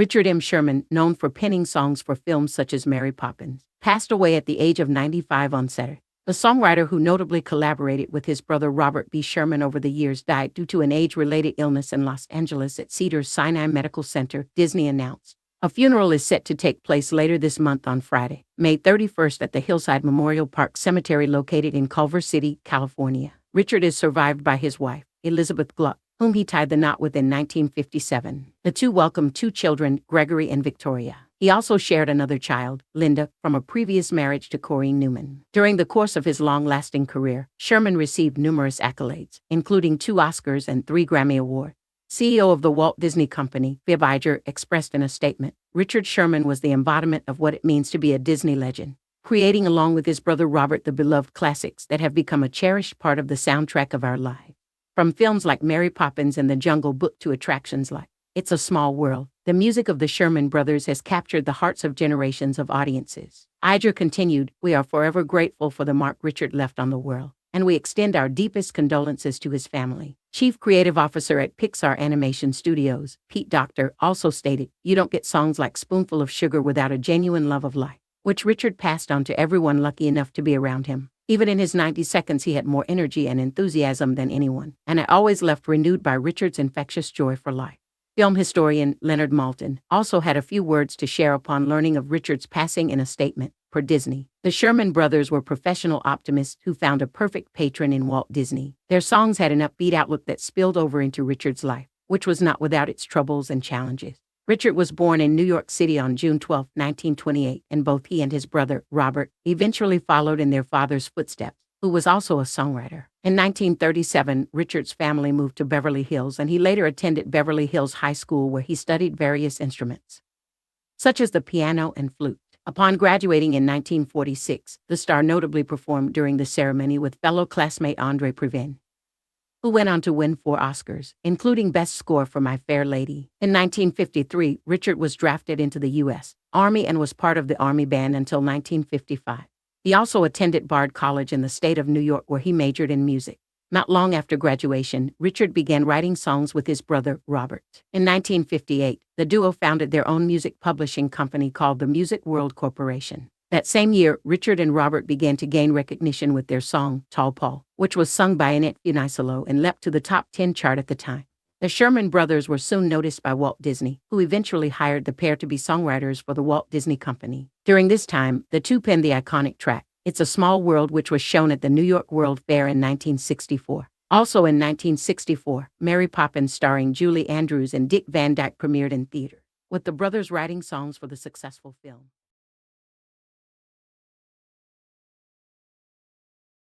Richard M. Sherman, known for penning songs for films such as Mary Poppins, passed away at the age of 95 on Saturday. The songwriter, who notably collaborated with his brother Robert B. Sherman over the years, died due to an age-related illness in Los Angeles at Cedars-Sinai Medical Center, Disney announced. A funeral is set to take place later this month on Friday, May 31st at the Hillside Memorial Park Cemetery located in Culver City, California. Richard is survived by his wife, Elizabeth Gluck, whom he tied the knot with in 1957. The two welcomed two children, Gregory and Victoria. He also shared another child, Lynda, from a previous marriage to Corrine Newman. During the course of his long-lasting career, Sherman received numerous accolades, including 2 Oscars and 3 Grammy Awards. CEO of the Walt Disney Company, Bob Iger, expressed in a statement, "Richard Sherman was the embodiment of what it means to be a Disney legend, creating along with his brother Robert the beloved classics that have become a cherished part of the soundtrack of our lives. From films like Mary Poppins and The Jungle Book to attractions like It's a Small World, the music of the Sherman brothers has captured the hearts of generations of audiences." Iger continued, "We are forever grateful for the mark Richard left on the world, and we extend our deepest condolences to his family." Chief Creative Officer at Pixar Animation Studios, Pete Docter, also stated, "You don't get songs like Spoonful of Sugar without a genuine love of life, which Richard passed on to everyone lucky enough to be around him. Even in his 90 seconds he had more energy and enthusiasm than anyone, and I always left renewed by Richard's infectious joy for life." Film historian Leonard Maltin also had a few words to share upon learning of Richard's passing in a statement, per Disney. "The Sherman brothers were professional optimists who found a perfect patron in Walt Disney. Their songs had an upbeat outlook that spilled over into Richard's life, which was not without its troubles and challenges." Richard was born in New York City on June 12, 1928, and both he and his brother, Robert, eventually followed in their father's footsteps, who was also a songwriter. In 1937, Richard's family moved to Beverly Hills, and he later attended Beverly Hills High School, where he studied various instruments, such as the piano and flute. Upon graduating in 1946, the star notably performed during the ceremony with fellow classmate Andre Previn, who went on to win 4 Oscars, including Best Score for My Fair Lady. In 1953, Richard was drafted into the U.S. Army and was part of the Army Band until 1955. He also attended Bard College in the state of New York, where he majored in music. Not long after graduation, Richard began writing songs with his brother, Robert. In 1958, the duo founded their own music publishing company called the Music World Corporation. That same year, Richard and Robert began to gain recognition with their song, Tall Paul, which was sung by Annette Funicello and leapt to the top 10 chart at the time. The Sherman brothers were soon noticed by Walt Disney, who eventually hired the pair to be songwriters for the Walt Disney Company. During this time, the two penned the iconic track, It's a Small World, which was shown at the New York World Fair in 1964. Also in 1964, Mary Poppins starring Julie Andrews and Dick Van Dyke premiered in theater, with the brothers writing songs for the successful film.